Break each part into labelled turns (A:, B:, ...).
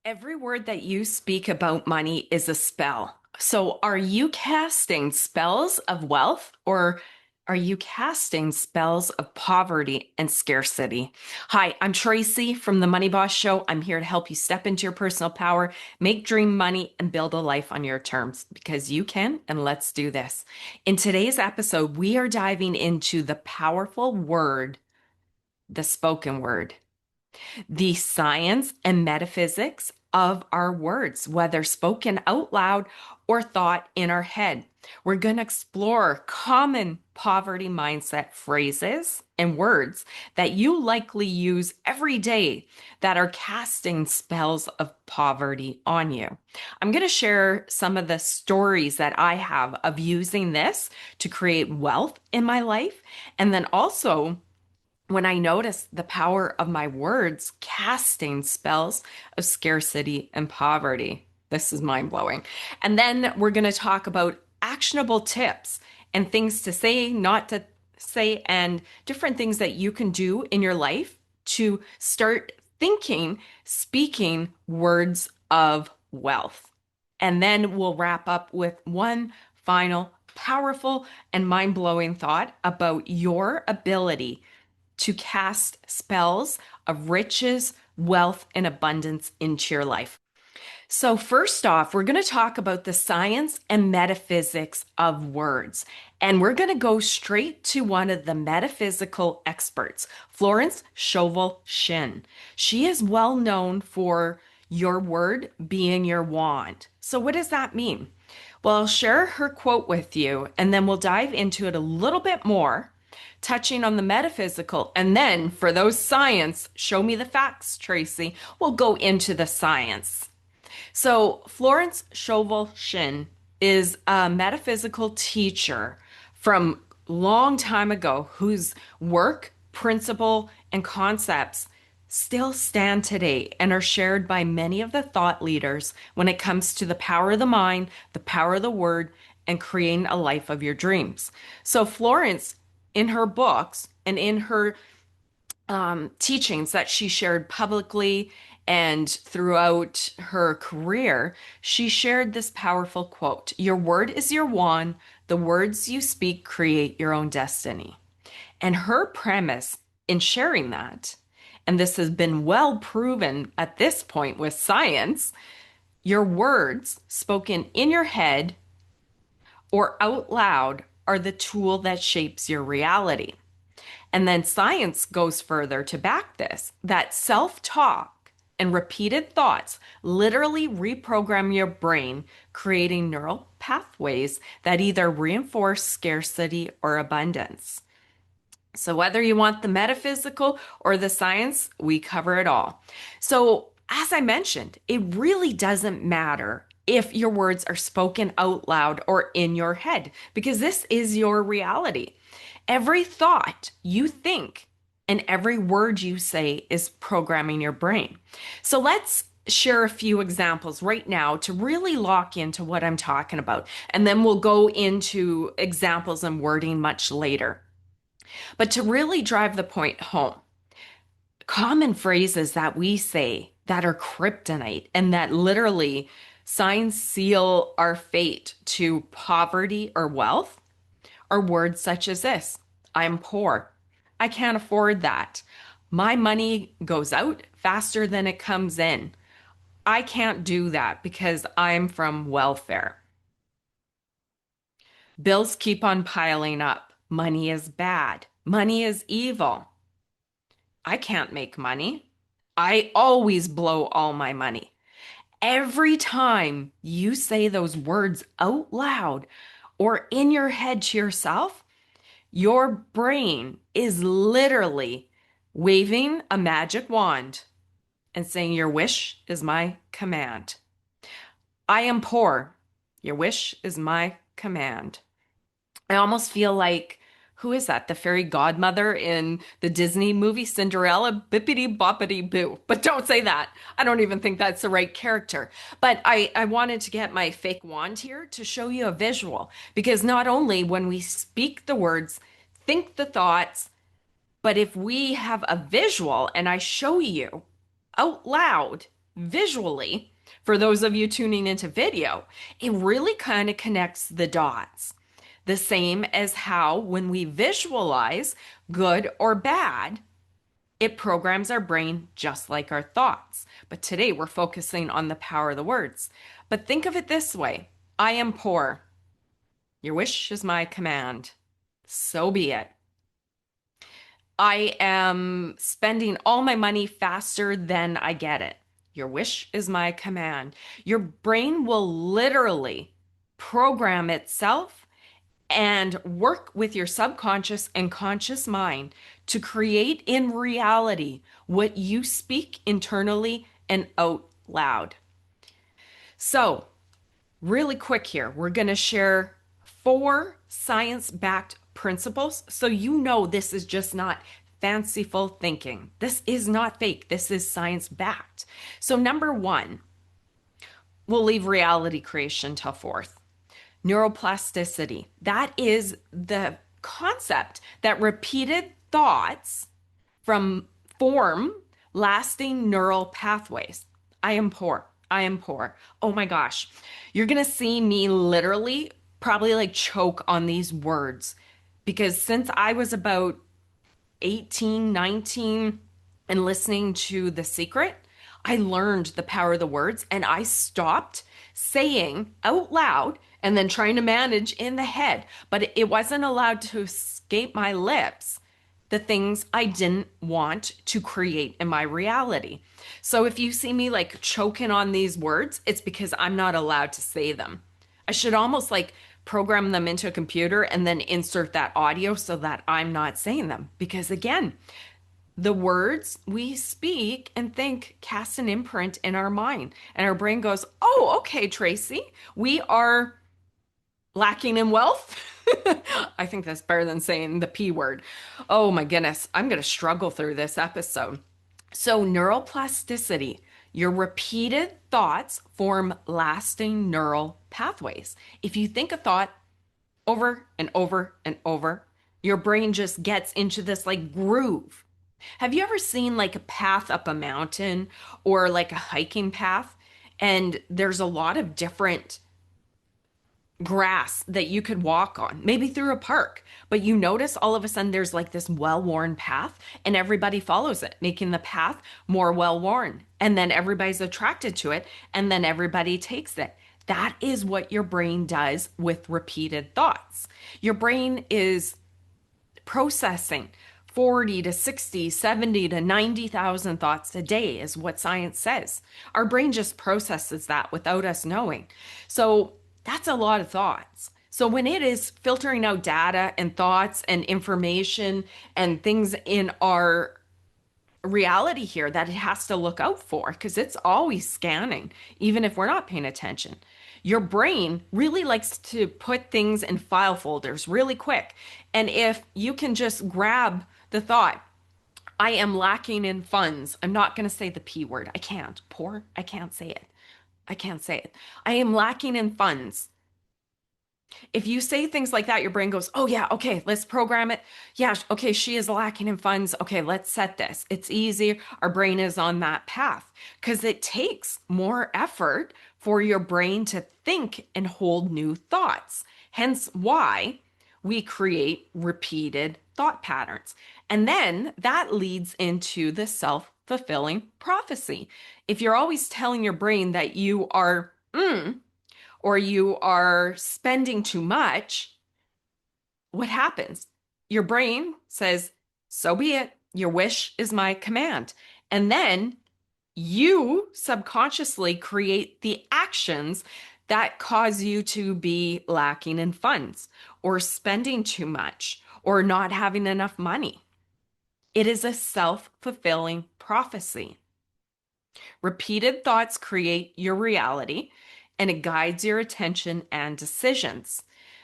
A: Every word that you speak about money is a spell. So, are you casting spells of wealth or are you casting spells of poverty and scarcity? Hi, I'm Tracy from the Money Boss Show. I'm here to help you step into your personal power, make dream money, and build a life on your terms because you can. And let's do this. In today's episode, we are diving into the powerful word, the spoken word, the science and metaphysics of our words, whether spoken out loud or thought in our head. We're going to explore common poverty mindset phrases and words that you likely use every day that are casting spells of poverty on you. I'm going to share some of the stories that I have of using this to create wealth in my life, and then also when I noticed the power of my words casting spells of scarcity and poverty. This is mind blowing. And then we're going to talk about actionable tips and things to say, not to say, and different things that you can do in your life to start thinking, speaking words of wealth. And then we'll wrap up with one final powerful and mind blowing thought about your ability to cast spells of riches, wealth, and abundance into your life. So, first off, we're going to talk about the science and metaphysics of words. And we're going to go straight to one of the metaphysical experts, Florence Scovel Shinn. She is well known for your word being your wand. So, what does that mean? Well, I'll share her quote with you, and then we'll dive into it a little bit more, touching on the metaphysical. And then for those science, show me the facts, Tracy. We'll go into the science. So, Florence Scovel Shinn is a metaphysical teacher from long time ago whose work, principle, and concepts still stand today and are shared by many of the thought leaders when it comes to the power of the mind, the power of the word, and creating a life of your dreams. So, Florence, in her books and in her teachings that she shared publicly and throughout her career, she shared this powerful quote: Your word is your wand. The words you speak create your own destiny. And her premise in sharing that, and this has been well proven at this point with science, your words spoken in your head or out loud are the tool that shapes your reality. And then science goes further to back this, that self-talk and repeated thoughts literally reprogram your brain, creating neural pathways that either reinforce scarcity or abundance. So whether you want the metaphysical or the science, we cover it all. So as I mentioned, it really doesn't matter if your words are spoken out loud or in your head, because this is your reality. Every thought you think and every word you say is programming your brain. So let's share a few examples right now to really lock into what I'm talking about. And then we'll go into examples and wording much later. But to really drive the point home, common phrases that we say that are kryptonite and that literally sign seal our fate to poverty or wealth are words such as this: I'm poor. I can't afford that. My money goes out faster than it comes in. I can't do that because I'm from welfare. Bills keep on piling up. Money is bad. Money is evil. I can't make money. I always blow all my money. Every time you say those words out loud or in your head to yourself, your brain is literally waving a magic wand and saying, Your wish is my command. I am poor. Your wish is my command. I almost feel like, who is that? The fairy godmother in the Disney movie Cinderella? Bippity boppity boo. But don't say that. I don't even think that's the right character. But I wanted to get my fake wand here to show you a visual, because not only when we speak the words, think the thoughts, but if we have a visual and I show you out loud visually, for those of you tuning into video, it really kind of connects the dots. The same as how when we visualize good or bad, it programs our brain just like our thoughts. But today we're focusing on the power of the words. But think of it this way: I am poor. Your wish is my command. So be it. I am spending all my money faster than I get it. Your wish is my command. Your brain will literally program itself and work with your subconscious and conscious mind to create in reality what you speak internally and out loud. So, really quick here, we're going to share 4 science-backed principles so you know this is just not fanciful thinking. This is not fake. This is science-backed. So number 1, we'll leave reality creation till 4th. Neuroplasticity. That is the concept that repeated thoughts form lasting neural pathways. I am poor. I am poor. Oh my gosh. You're going to see me literally probably like choke on these words because since I was about 18, 19 and listening to The Secret, I learned the power of the words and I stopped saying out loud and then trying to manage in the head, but it wasn't allowed to escape my lips the things I didn't want to create in my reality. So if you see me like choking on these words, it's because I'm not allowed to say them. I should almost like program them into a computer and then insert that audio so that I'm not saying them. Because again, the words we speak and think cast an imprint in our mind. And our brain goes, oh, okay, Tracy, we are lacking in wealth. I think that's better than saying the P word. Oh my goodness, I'm going to struggle through this episode. So neuroplasticity, your repeated thoughts form lasting neural pathways. If you think a thought over and over and over, your brain just gets into this like groove. Have you ever seen like a path up a mountain or like a hiking path? And there's a lot of different grass that you could walk on, maybe through a park, but you notice all of a sudden there's like this well-worn path and everybody follows it, making the path more well-worn. And then everybody's attracted to it and then everybody takes it. That is what your brain does with repeated thoughts. Your brain is processing 40 to 60, 70 to 90,000 thoughts a day is what science says. Our brain just processes that without us knowing. So that's a lot of thoughts. So when it is filtering out data and thoughts and information and things in our reality here that it has to look out for, because it's always scanning, even if we're not paying attention. Your brain really likes to put things in file folders really quick. And if you can just grab the thought, I am lacking in funds. I'm not going to say the P word. I can't. Poor. I can't say it. I can't say it. I am lacking in funds. If you say things like that, your brain goes, oh yeah, okay, let's program it. Yeah, okay, she is lacking in funds. Okay, let's set this. It's easy. Our brain is on that path because it takes more effort for your brain to think and hold new thoughts. Hence why we create repeated thought patterns. And then that leads into the self-fulfilling prophecy. If you're always telling your brain that you are, or you are spending too much, what happens? Your brain says, so be it. Your wish is my command. And then you subconsciously create the actions that cause you to be lacking in funds or spending too much or not having enough money. It is a self-fulfilling prophecy. Repeated thoughts create your reality and it guides your attention and decisions.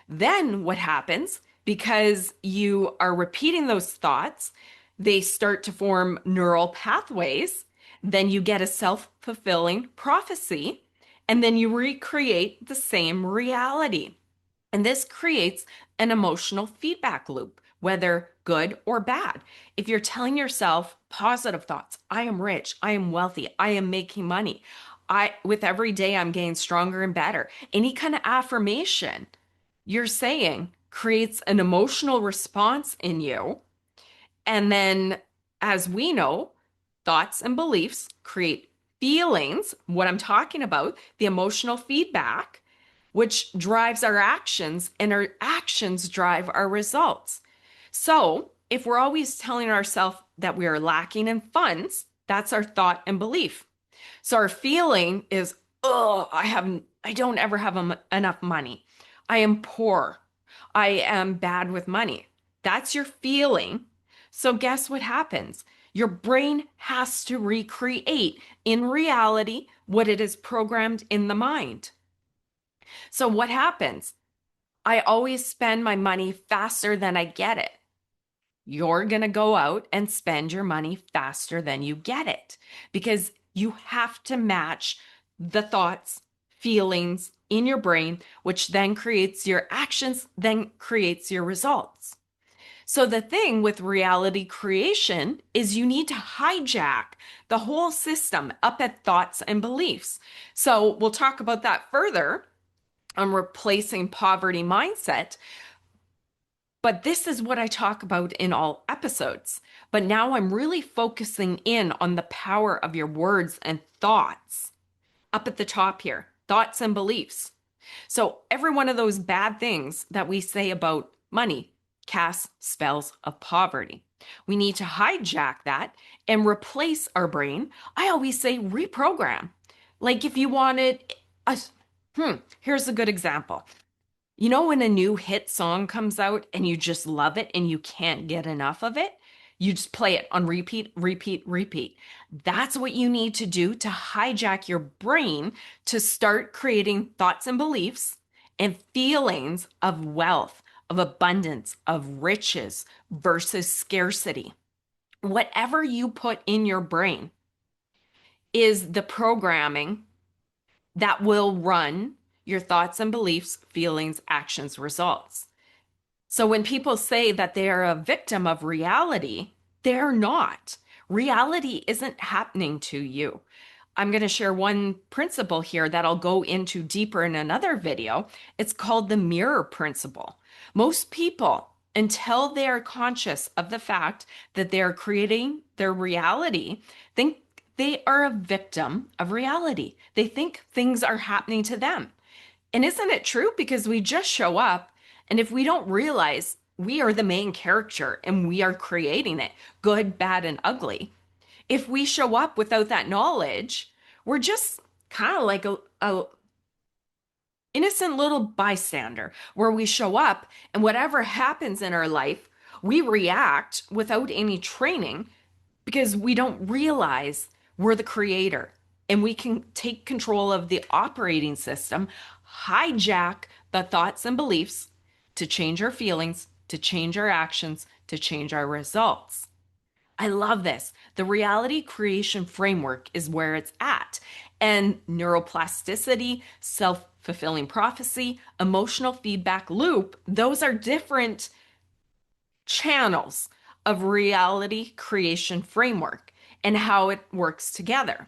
A: Then what happens? Because you are repeating those thoughts, they start to form neural pathways. Then you get a self-fulfilling prophecy, and then you recreate the same reality. And this creates an emotional feedback loop, whether good or bad. If you're telling yourself positive thoughts, I am rich, I am wealthy, I am making money, with every day I'm getting stronger and better. Any kind of affirmation you're saying creates an emotional response in you. And then, as we know, thoughts and beliefs create feelings, what I'm talking about, the emotional feedback, which drives our actions, and our actions drive our results. So, if we're always telling ourselves that we are lacking in funds, that's our thought and belief. So our feeling is, oh, I don't ever have enough money. I am poor. I am bad with money. That's your feeling. So guess what happens? Your brain has to recreate in reality what it is programmed in the mind. So what happens? I always spend my money faster than I get it. You're going to go out and spend your money faster than you get it because you have to match the thoughts, feelings in your brain, which then creates your actions, then creates your results. So the thing with reality creation is you need to hijack the whole system up at thoughts and beliefs. So we'll talk about that further on replacing poverty mindset. But this is what I talk about in all episodes. But now I'm really focusing in on the power of your words and thoughts. Up at the top here, thoughts and beliefs. So every one of those bad things that we say about money casts spells of poverty. We need to hijack that and replace our brain. I always say reprogram. Like if you wanted a, here's a good example. You know, when a new hit song comes out and you just love it and you can't get enough of it, you just play it on repeat, repeat, repeat. That's what you need to do to hijack your brain to start creating thoughts and beliefs and feelings of wealth, of abundance, of riches versus scarcity. Whatever you put in your brain is the programming that will run your thoughts and beliefs, feelings, actions, results. So when people say that they are a victim of reality, they're not. Reality isn't happening to you. I'm going to share one principle here that I'll go into deeper in another video. It's called the mirror principle. Most people, until they are conscious of the fact that they're creating their reality, think they are a victim of reality. They think things are happening to them. And isn't it true? Because we just show up, and if we don't realize we are the main character and we are creating it, good, bad, and ugly, if we show up without that knowledge, we're just kind of like a innocent little bystander where we show up and whatever happens in our life, we react without any training because we don't realize we're the creator and we can take control of the operating system, hijack the thoughts and beliefs to change our feelings, to change our actions, to change our results. I love this. The reality creation framework is where it's at. And neuroplasticity, self-fulfilling prophecy, emotional feedback loop, those are different channels of reality creation framework and how it works together.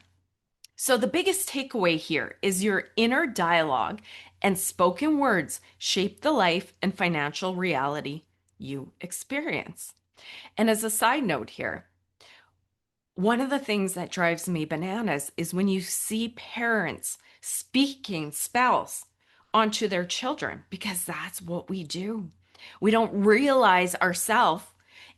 A: So the biggest takeaway here is your inner dialogue and spoken words shape the life and financial reality you experience. And as a side note here, one of the things that drives me bananas is when you see parents speaking spells onto their children, because that's what we do. We don't realize ourselves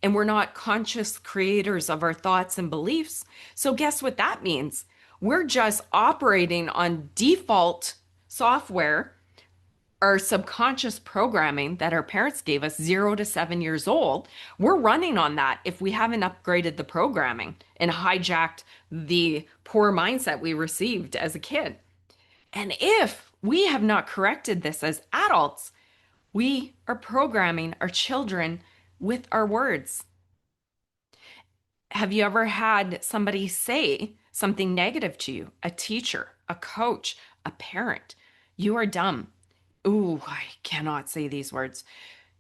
A: and we're not conscious creators of our thoughts and beliefs. So guess what that means? We're just operating on default software, our subconscious programming that our parents gave us 0 to 7 years old. We're running on that if we haven't upgraded the programming and hijacked the poor mindset we received as a kid. And if we have not corrected this as adults, we are programming our children with our words. Have you ever had somebody say something negative to you? A teacher, a coach, a parent. You are dumb. Ooh, I cannot say these words.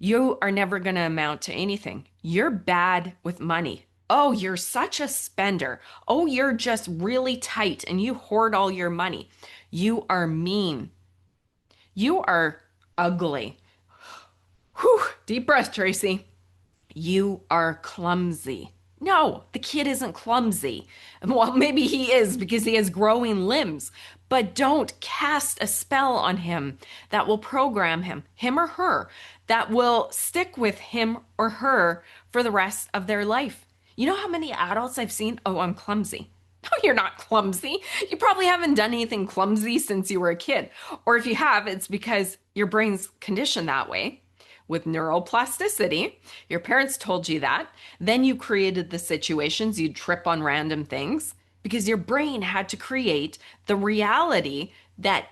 A: You are never going to amount to anything. You're bad with money. Oh, you're such a spender. Oh, you're just really tight and you hoard all your money. You are mean. You are ugly. Whew, deep breath, Tracy. You are clumsy. No, the kid isn't clumsy. Well, maybe he is because he has growing limbs, but don't cast a spell on him that will program him or her, that will stick with him or her for the rest of their life. You know how many adults I've seen? Oh, I'm clumsy. No, you're not clumsy. You probably haven't done anything clumsy since you were a kid. Or if you have, it's because your brain's conditioned that way with neuroplasticity. Your parents told you that. Then you created the situations, you'd trip on random things because your brain had to create the reality that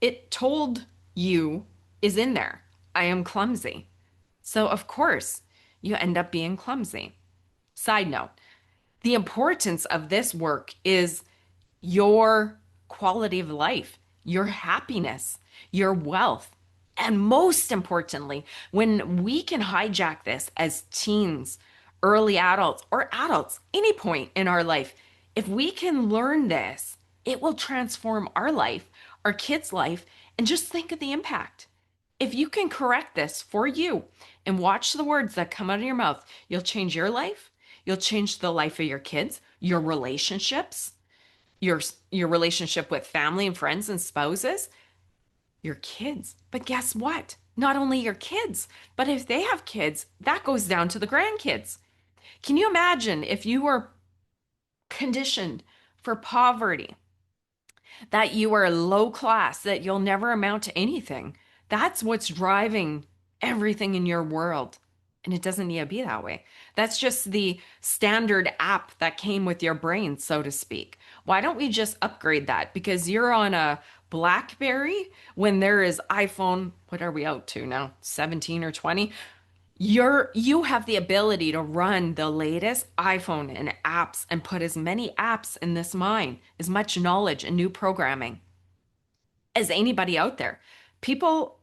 A: it told you is in there. I am clumsy. So, of course, you end up being clumsy. Side note, the importance of this work is your quality of life, your happiness, your wealth. And most importantly, when we can hijack this as teens, early adults, or adults, any point in our life, if we can learn this, it will transform our life, our kids' life, and just think of the impact. If you can correct this for you and watch the words that come out of your mouth, you'll change your life. You'll change the life of your kids, your relationships, your your relationship with family and friends and spouses, your kids. But guess what? Not only your kids, but if they have kids, that goes down to the grandkids. Can you imagine if you were conditioned for poverty, that you are low class, that you'll never amount to anything? That's what's driving everything in your world. And it doesn't need to be that way. That's just the standard app that came with your brain, so to speak. Why don't we just upgrade that? Because you're on a BlackBerry when there is iPhone, what are we out to now? 17 or 20? You have the ability to run the latest iPhone and apps and put as many apps in this mind, as much knowledge and new programming as anybody out there. People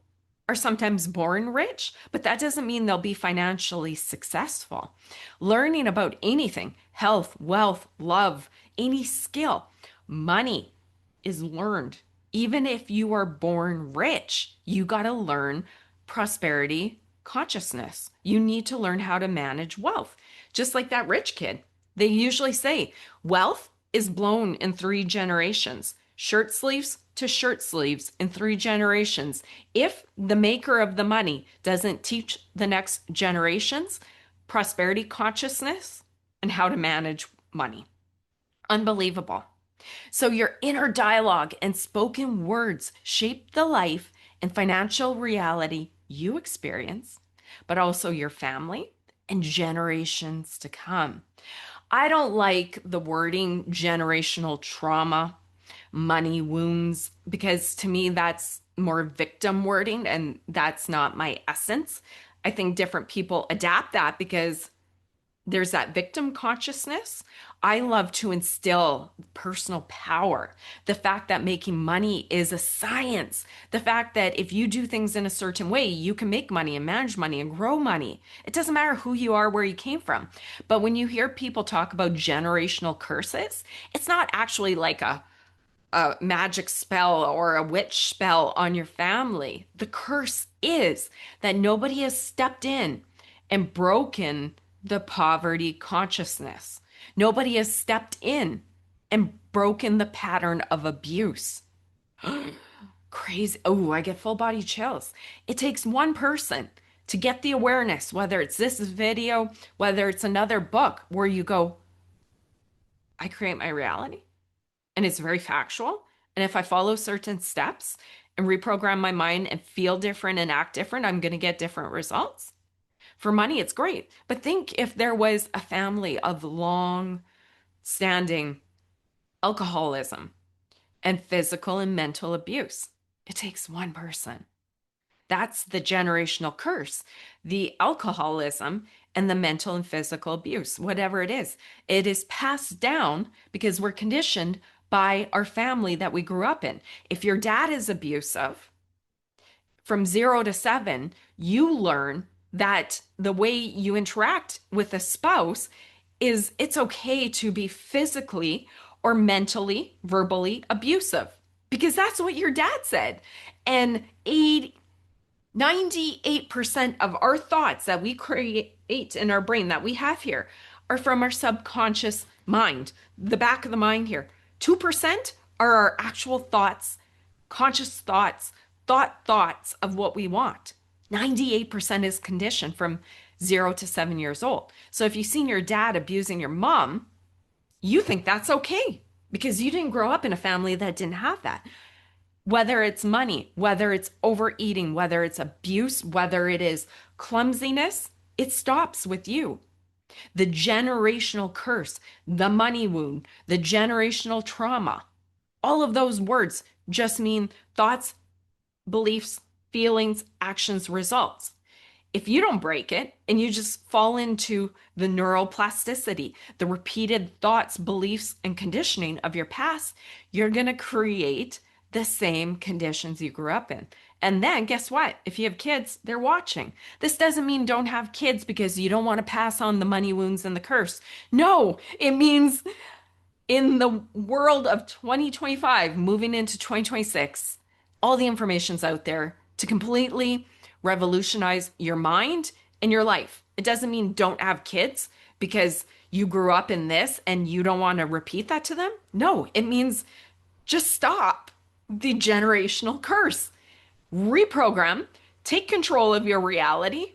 A: are sometimes born rich, but that doesn't mean they'll be financially successful. Learning about anything, health, wealth, love, any skill, money is learned. Even if you are born rich, you got to learn prosperity consciousness. You need to learn how to manage wealth. Just like that rich kid. They usually say wealth is blown in 3 generations. Shirt sleeves to shirt sleeves in 3 generations. If the maker of the money doesn't teach the next generations prosperity consciousness and how to manage money, unbelievable. So your inner dialogue and spoken words shape the life and financial reality you experience, but also your family and generations to come. I don't like the wording generational trauma, money wounds, because to me that's more victim wording and that's not my essence. I think different people adapt that because there's that victim consciousness. I love to instill personal power. The fact that making money is a science. The fact that if you do things in a certain way, you can make money and manage money and grow money. It doesn't matter who you are, where you came from. But when you hear people talk about generational curses, it's not actually like a magic spell or a witch spell on your family. The curse is that nobody has stepped in and broken the poverty consciousness. Nobody has stepped in and broken the pattern of abuse. Crazy. Oh, I get full body chills. It takes one person to get the awareness, whether it's this video, whether it's another book where you go, I create my reality and it's very factual. And if I follow certain steps and reprogram my mind and feel different and act different, I'm going to get different results. For money, it's great. But think if there was a family of long standing alcoholism and physical and mental abuse. It takes one person. That's the generational curse. The alcoholism and the mental and physical abuse, whatever it is passed down because we're conditioned by our family that we grew up in. If your dad is abusive, from 0 to 7, you learn that the way you interact with a spouse is it's okay to be physically or mentally, verbally abusive because that's what your dad said. And 98% of our thoughts that we create in our brain that we have here are from our subconscious mind, the back of the mind here. 2% are our actual thoughts, conscious thoughts, thoughts of what we want. 98% is conditioned from 0 to 7 years old. So if you've seen your dad abusing your mom, you think that's okay because you didn't grow up in a family that didn't have that. Whether it's money, whether it's overeating, whether it's abuse, whether it is clumsiness, it stops with you. The generational curse, the money wound, the generational trauma, all of those words just mean thoughts, beliefs, feelings, actions, results. If you don't break it and you just fall into the neuroplasticity, the repeated thoughts, beliefs, and conditioning of your past, you're going to create the same conditions you grew up in. And then guess what? If you have kids, they're watching. This doesn't mean don't have kids because you don't want to pass on the money wounds and the curse. No, it means in the world of 2025, moving into 2026, all the information's out there to completely revolutionize your mind and your life. It doesn't mean don't have kids because you grew up in this and you don't want to repeat that to them. No, it means just stop the generational curse. Reprogram, take control of your reality,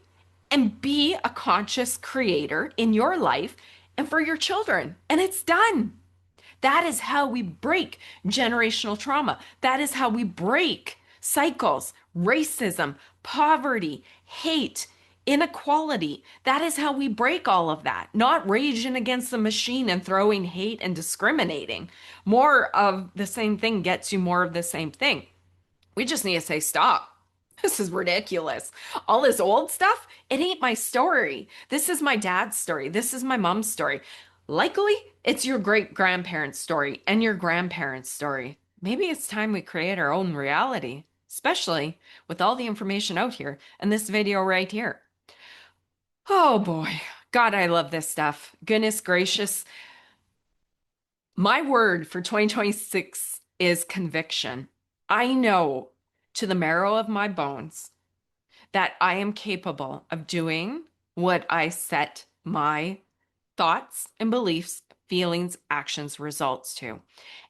A: and be a conscious creator in your life and for your children. And it's done. That is how we break generational trauma. That is how we break cycles, racism, poverty, hate, inequality. That is how we break all of that. Not raging against the machine and throwing hate and discriminating. More of the same thing gets you more of the same thing. We just need to say, stop. This is ridiculous. All this old stuff, it ain't my story. This is my dad's story. This is my mom's story. Likely, it's your great grandparents' story and your grandparents' story. Maybe it's time we create our own reality, especially with all the information out here and this video right here. Oh boy. God, I love this stuff. Goodness gracious. My word for 2026 is conviction. I know to the marrow of my bones that I am capable of doing what I set my thoughts and beliefs, feelings, actions, results to.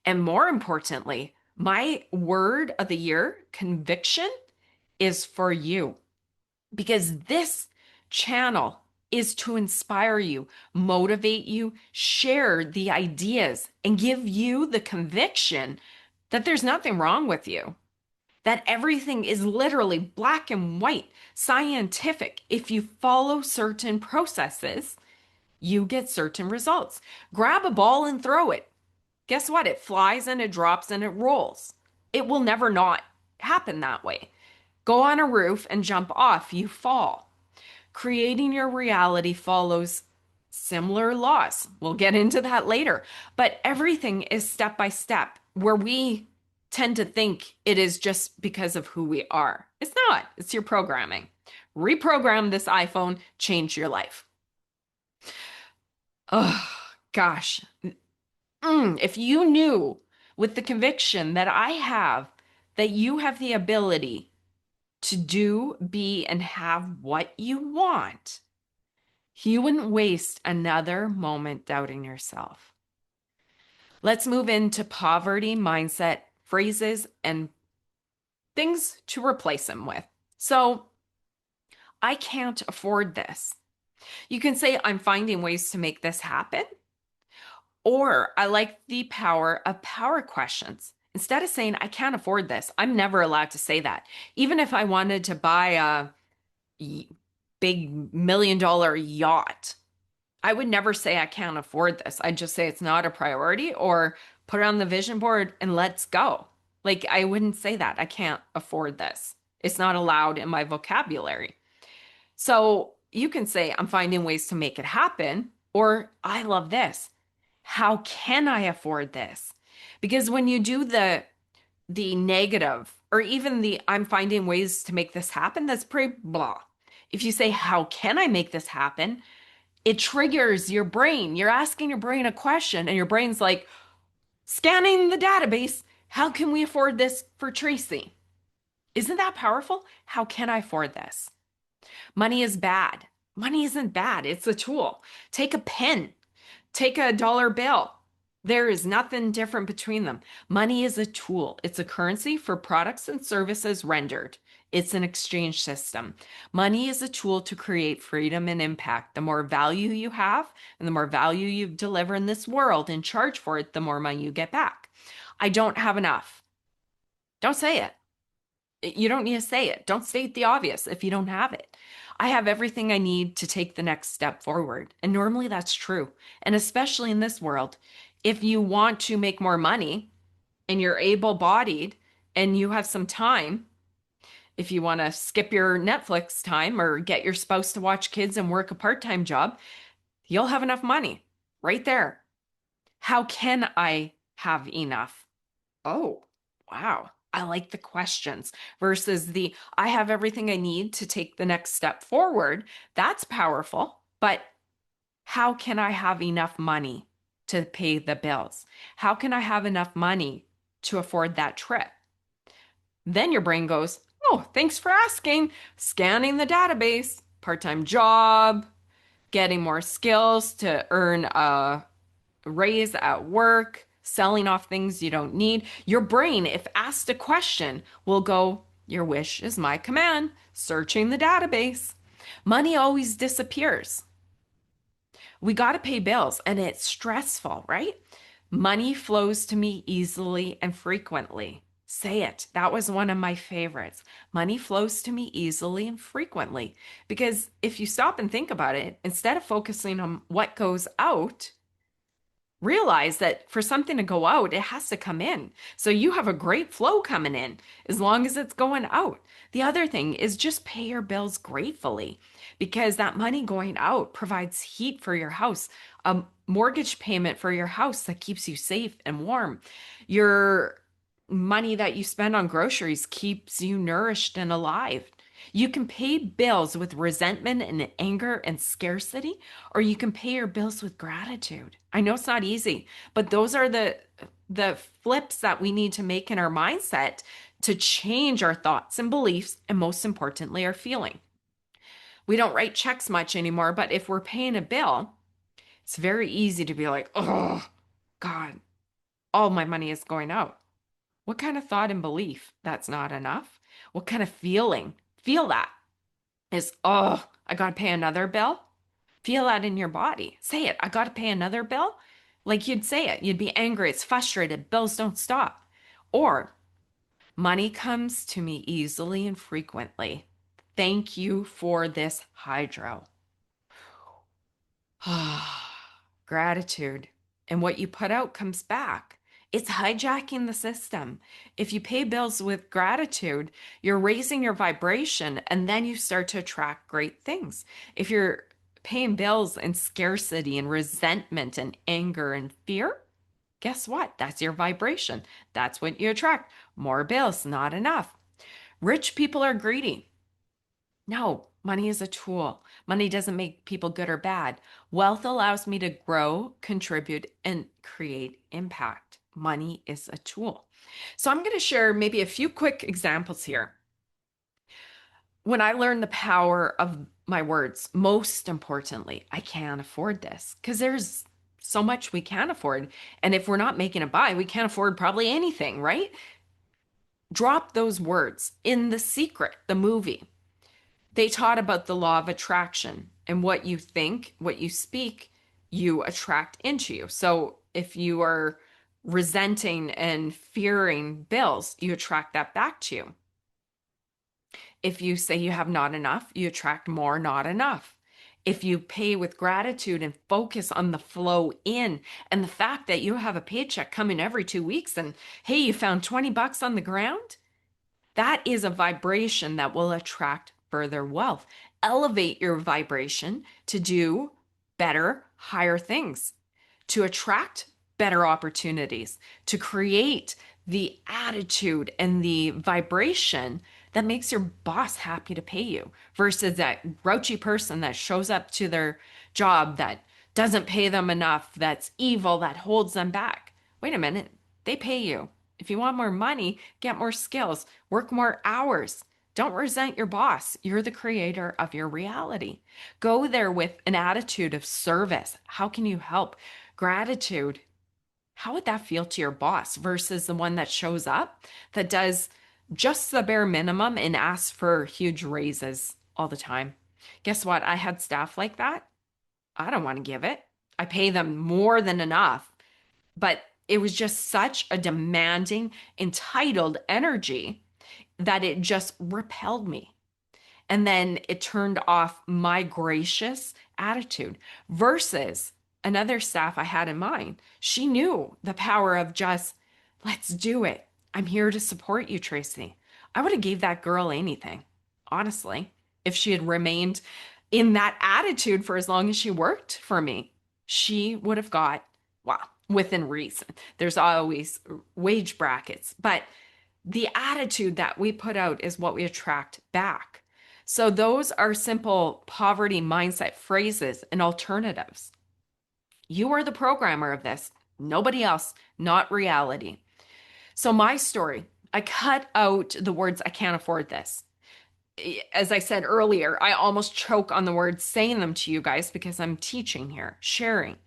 A: And more importantly, my word of the year, conviction, is for you. Because this channel is to inspire you, motivate you, share the ideas, and give you the conviction that there's nothing wrong with you. That everything is literally black and white, scientific. If you follow certain processes, you get certain results. Grab a ball and throw it. Guess what? It flies and it drops and it rolls. It will never not happen that way. Go on a roof and jump off, you fall. Creating your reality follows similar laws. We'll get into that later. But everything is step by step, where we tend to think it is just because of who we are. It's not. It's your programming. Reprogram this iPhone, change your life. Oh, gosh. If you knew with the conviction that I have that you have the ability to do, be, and have what you want, you wouldn't waste another moment doubting yourself. Let's move into poverty mindset phrases and things to replace them with. So, I can't afford this. You can say, I'm finding ways to make this happen. Or I like the power of power questions. Instead of saying, I can't afford this, I'm never allowed to say that. Even if I wanted to buy a big $1 million yacht, I would never say I can't afford this. I'd just say it's not a priority or put it on the vision board and let's go. Like, I wouldn't say that. I can't afford this. It's not allowed in my vocabulary. So you can say, I'm finding ways to make it happen, or I love this. How can I afford this? Because when you do the negative, or even the I'm finding ways to make this happen, that's pretty blah. If you say, how can I make this happen? It triggers your brain. You're asking your brain a question, and your brain's like, scanning the database. How can we afford this for Tracy? Isn't that powerful? How can I afford this? Money is bad. Money isn't bad. It's a tool. Take a pen, take a dollar bill. There is nothing different between them. Money is a tool. It's a currency for products and services rendered. It's an exchange system. Money is a tool to create freedom and impact. The more value you have and the more value you deliver in this world and charge for it, the more money you get back. I don't have enough. Don't say it. You don't need to say it. Don't state the obvious if you don't have it. I have everything I need to take the next step forward. And normally that's true. And especially in this world, if you want to make more money and you're able-bodied and you have some time, if you want to skip your Netflix time or get your spouse to watch kids and work a part-time job, you'll have enough money right there. How can I have enough? Oh, wow. I like the questions versus the I have everything I need to take the next step forward. That's powerful. But how can I have enough money to pay the bills? How can I have enough money to afford that trip? Then your brain goes, oh, thanks for asking. Scanning the database, part-time job, getting more skills to earn a raise at work, selling off things you don't need. Your brain, if asked a question, will go, your wish is my command, searching the database. Money always disappears. We got to pay bills and it's stressful, right? Money flows to me easily and frequently. Say it. That was one of my favorites. Money flows to me easily and frequently. Because if you stop and think about it, instead of focusing on what goes out, realize that for something to go out, it has to come in. So you have a great flow coming in as long as it's going out. The other thing is just pay your bills gratefully because that money going out provides heat for your house, a mortgage payment for your house that keeps you safe and warm. Your money that you spend on groceries keeps you nourished and alive. You can pay bills with resentment and anger and scarcity, or you can pay your bills with gratitude. I know it's not easy, but those are the flips that we need to make in our mindset to change our thoughts and beliefs, and most importantly, our feeling. We don't write checks much anymore, but if we're paying a bill, it's very easy to be like, oh, God, all my money is going out. What kind of thought and belief? That's not enough. What kind of feeling? Feel that is, oh, I got to pay another bill. Feel that in your body. Say it. I got to pay another bill. Like you'd say it. You'd be angry. It's frustrated. Bills don't stop. Or money comes to me easily and frequently. Thank you for this hydro. Gratitude. And what you put out comes back. It's hijacking the system. If you pay bills with gratitude, you're raising your vibration and then you start to attract great things. If you're paying bills in scarcity and resentment and anger and fear, guess what? That's your vibration. That's what you attract. More bills, not enough. Rich people are greedy. No, money is a tool. Money doesn't make people good or bad. Wealth allows me to grow, contribute, and create impact. Money is a tool. So I'm going to share maybe a few quick examples here. When I learned the power of my words, most importantly, I can't afford this because there's so much we can't afford. And if we're not making a buy, we can't afford probably anything, right? Drop those words. In The Secret, the movie, they taught about the law of attraction and what you think, what you speak, you attract into you. So if you are resenting and fearing bills, you attract that back to you. If you say you have not enough, you attract more not enough. If you pay with gratitude and focus on the flow in and the fact that you have a paycheck coming every 2 weeks and hey, you found 20 bucks on the ground, that is a vibration that will attract further wealth. Elevate your vibration to do better, higher things, to attract better opportunities, to create the attitude and the vibration that makes your boss happy to pay you versus that grouchy person that shows up to their job that doesn't pay them enough, that's evil, that holds them back. Wait a minute, they pay you. If you want more money, get more skills, work more hours. Don't resent your boss. You're the creator of your reality. Go there with an attitude of service. How can you help? Gratitude. How would that feel to your boss versus the one that shows up that does just the bare minimum and asks for huge raises all the time? Guess what? I had staff like that. I don't want to give it. I pay them more than enough, but it was just such a demanding, entitled energy that it just repelled me. And then it turned off my gracious attitude versus another staff I had in mind. She knew the power of just, let's do it. I'm here to support you, Tracy. I would have gave that girl anything, honestly, if she had remained in that attitude for as long as she worked for me. She would have got, well, within reason. There's always wage brackets, but the attitude that we put out is what we attract back. So those are simple poverty mindset phrases and alternatives. You are the programmer of this, nobody else, not reality. So my story, I cut out the words, I can't afford this. As I said earlier, I almost choke on the words saying them to you guys because I'm teaching here, sharing.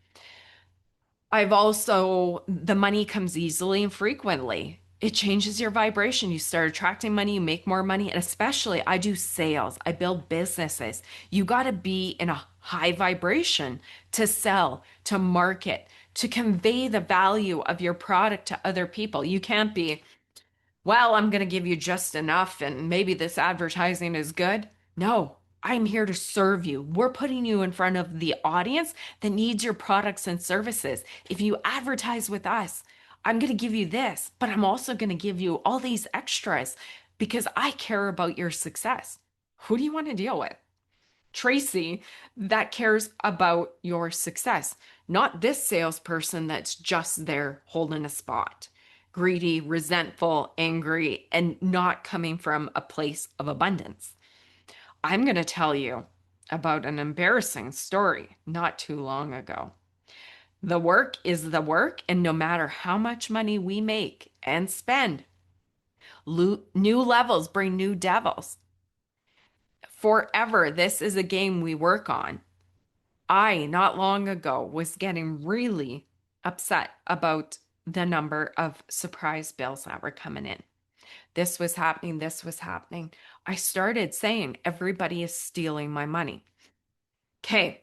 A: I've also, the money comes easily and frequently. It changes your vibration. You start attracting money, you make more money. And especially, I do sales, I build businesses. You got to be in a high vibration to sell, to market, to convey the value of your product to other people. You can't be, well, I'm going to give you just enough and maybe this advertising is good. No, I'm here to serve you. We're putting you in front of the audience that needs your products and services. If you advertise with us, I'm going to give you this, but I'm also going to give you all these extras because I care about your success. Who do you want to deal with? Tracy, that cares about your success, not this salesperson that's just there holding a spot, greedy, resentful, angry, and not coming from a place of abundance. I'm going to tell you about an embarrassing story not too long ago. The work is the work, and no matter how much money we make and spend, new levels bring new devils. Forever, this is a game we work on. I, not long ago, was getting really upset about the number of surprise bills that were coming in. This was happening, this was happening. I started saying, everybody is stealing my money. Okay,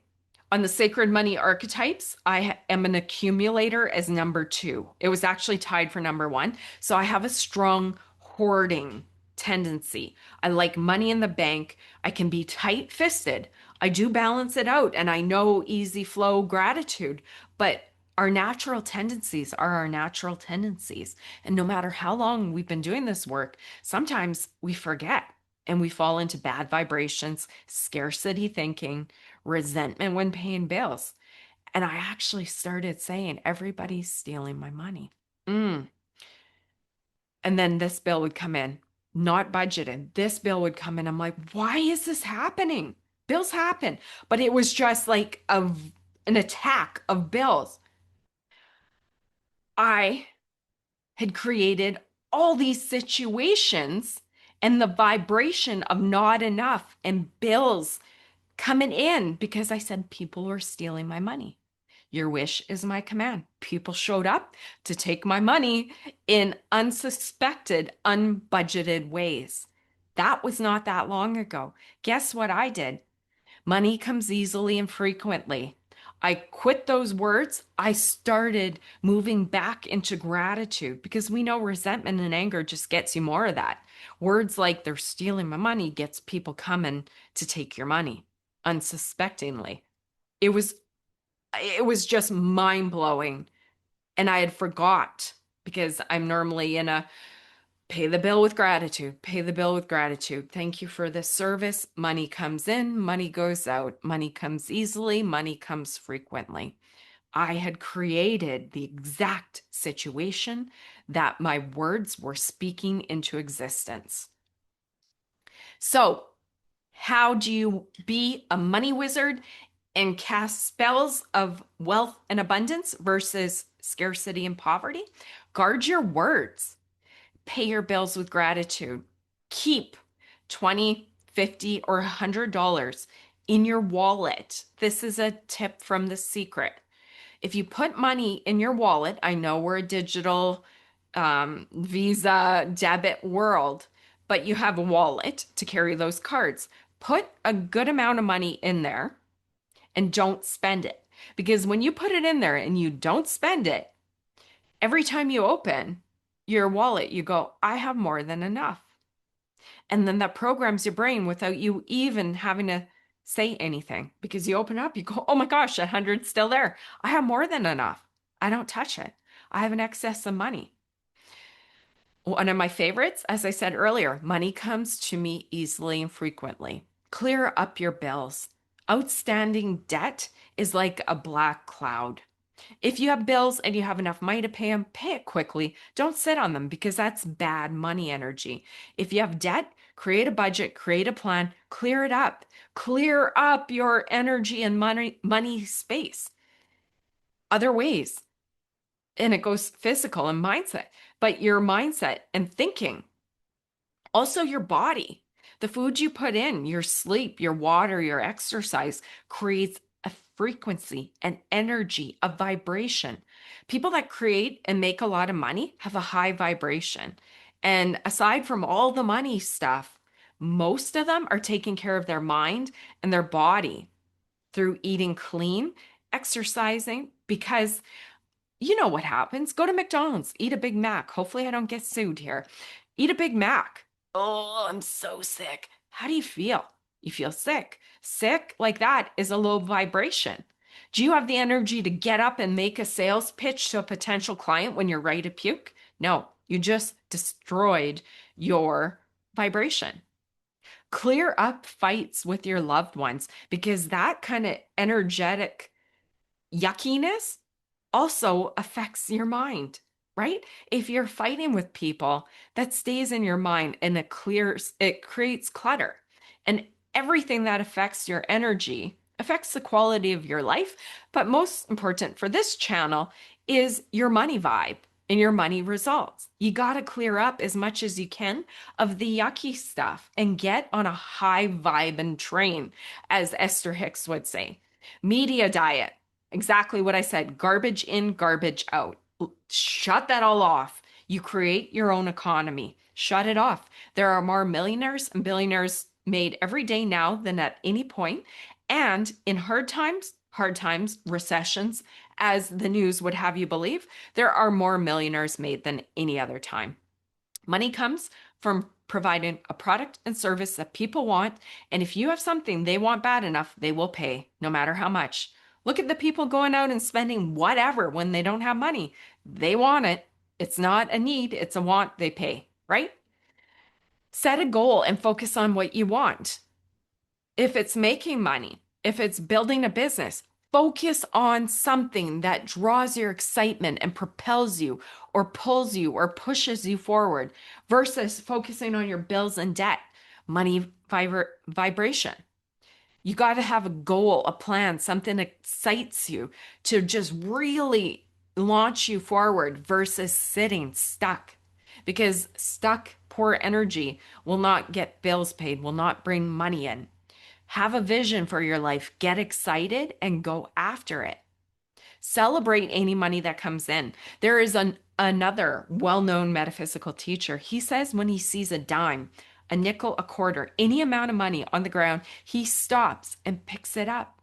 A: on the sacred money archetypes, I am an accumulator as number 2. It was actually tied for number 1. So I have a strong hoarding tendency. I like money in the bank. I can be tight fisted. I do balance it out and I know easy flow gratitude, but our natural tendencies are our natural tendencies. And no matter how long we've been doing this work, sometimes we forget and we fall into bad vibrations, scarcity thinking, resentment when paying bills. And I actually started saying, everybody's stealing my money. And then this bill would come in, not budgeted. This bill would come in. I'm like, why is this happening? Bills happen. But it was just like an attack of bills. I had created all these situations and the vibration of not enough and bills coming in because I said people were stealing my money. Your wish is my command. People showed up to take my money in unsuspected, unbudgeted ways. That was not that long ago. Guess what I did? Money comes easily and frequently. I quit those words. I started moving back into gratitude because we know resentment and anger just gets you more of that. Words like they're stealing my money gets people coming to take your money unsuspectingly. It was just mind-blowing. And I had forgot because I'm normally in a pay the bill with gratitude, pay the bill with gratitude. Thank you for this service. Money comes in, money goes out. Money comes easily, money comes frequently. I had created the exact situation that my words were speaking into existence. So, how do you be a money wizard and cast spells of wealth and abundance versus scarcity and poverty? Guard your words. Pay your bills with gratitude. Keep 20, 50, or $100 in your wallet. This is a tip from The Secret. If you put money in your wallet, I know we're a digital Visa debit world, but you have a wallet to carry those cards. Put a good amount of money in there and don't spend it. Because when you put it in there and you don't spend it, every time you open your wallet, you go, I have more than enough. And then that programs your brain without you even having to say anything, because you open up, you go, oh my gosh, 100's still there. I have more than enough. I don't touch it. I have an excess of money. One of my favorites, as I said earlier, money comes to me easily and frequently. Clear up your bills. Outstanding debt is like a black cloud. If you have bills and you have enough money to pay them, pay it quickly. Don't sit on them, because that's bad money energy. If you have debt, create a budget, create a plan, clear it up. Clear up your energy and money space. Other ways. And it goes physical and mindset, but your mindset and thinking. Also, your body. The food you put in, your sleep, your water, your exercise creates a frequency, an energy, a vibration. People that create and make a lot of money have a high vibration. And aside from all the money stuff, most of them are taking care of their mind and their body through eating clean, exercising, because you know what happens. Go to McDonald's, eat a Big Mac. Hopefully, I don't get sued here. Eat a Big Mac. Oh, I'm so sick. How do you feel? You feel sick. Sick like that is a low vibration. Do you have the energy to get up and make a sales pitch to a potential client when you're ready to puke? No, you just destroyed your vibration. Clear up fights with your loved ones, because that kind of energetic yuckiness also affects your mind, right? If you're fighting with people, that stays in your mind and it creates clutter. And everything that affects your energy affects the quality of your life. But most important for this channel is your money vibe and your money results. You got to clear up as much as you can of the yucky stuff and get on a high vibe and train, as Esther Hicks would say. Media diet. Exactly what I said. Garbage in, garbage out. Shut that all off. You create your own economy. Shut it off. There are more millionaires and billionaires made every day now than at any point. And in hard times, recessions, as the news would have you believe, there are more millionaires made than any other time. Money comes from providing a product and service that people want. And if you have something they want bad enough, they will pay, no matter how much. Look at the people going out and spending whatever when they don't have money. They want it. It's not a need, it's a want. They pay, right? Set a goal and focus on what you want. If it's making money, if it's building a business, focus on something that draws your excitement and propels you or pulls you or pushes you forward versus focusing on your bills and debt, money vibration. You got to have a goal, a plan, something that excites you to just really launch you forward versus sitting stuck. Because stuck, poor energy will not get bills paid, will not bring money in. Have a vision for your life, get excited, and go after it. Celebrate any money that comes in. There is another well-known metaphysical teacher. He says when he sees a dime, a nickel, a quarter, any amount of money on the ground, he stops and picks it up.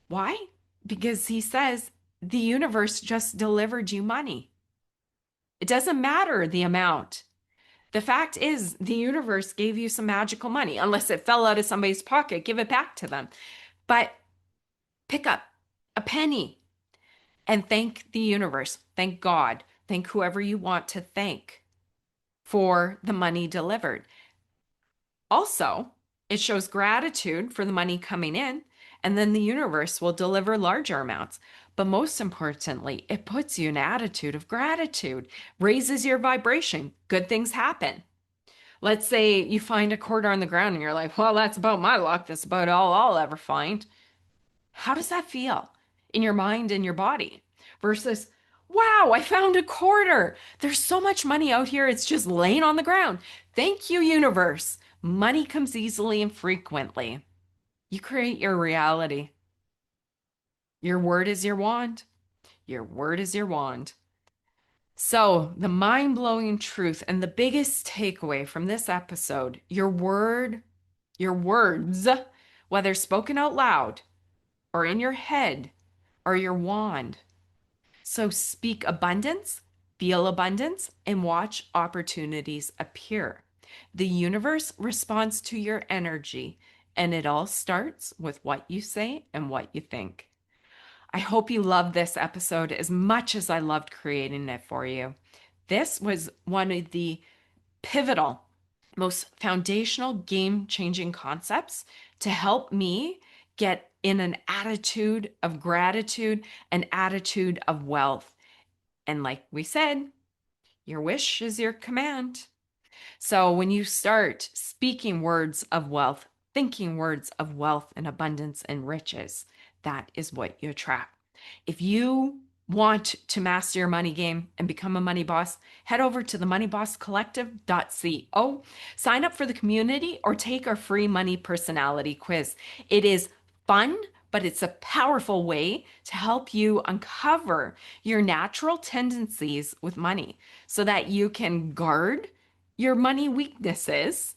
A: Why? Because he says the universe just delivered you money. It doesn't matter the amount. The fact is, the universe gave you some magical money. Unless it fell out of somebody's pocket, give it back to them. But pick up a penny and thank the universe, thank God, thank whoever you want to thank for the money delivered. Also, it shows gratitude for the money coming in, and then the universe will deliver larger amounts. But most importantly, it puts you in an attitude of gratitude, raises your vibration. Good things happen. Let's say you find a quarter on the ground and you're like, well, that's about my luck. That's about all I'll ever find. How does that feel in your mind and your body? Versus, wow, I found a quarter. There's so much money out here. It's just laying on the ground. Thank you, universe. Money comes easily and frequently. You create your reality. Your word is your wand. Your word is your wand. So, the mind blowing truth and the biggest takeaway from this episode, your words, whether spoken out loud or in your head, are your wand. So, speak abundance, feel abundance, and watch opportunities appear. The universe responds to your energy, and it all starts with what you say and what you think. I hope you loved this episode as much as I loved creating it for you. This was one of the pivotal, most foundational, game changing concepts to help me get in an attitude of gratitude, an attitude of wealth. And like we said, your wish is your command. So when you start speaking words of wealth, thinking words of wealth and abundance and riches, that is what you attract. If you want to master your money game and become a money boss, head over to themoneybosscollective.co. Sign up for the community or take our free money personality quiz. It is fun, but it's a powerful way to help you uncover your natural tendencies with money so that you can guard your money weaknesses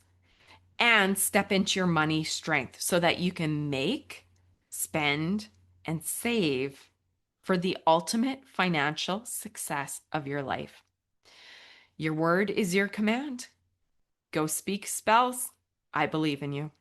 A: and step into your money strength so that you can make, spend, and save for the ultimate financial success of your life. Your word is your command. Go speak spells. I believe in you.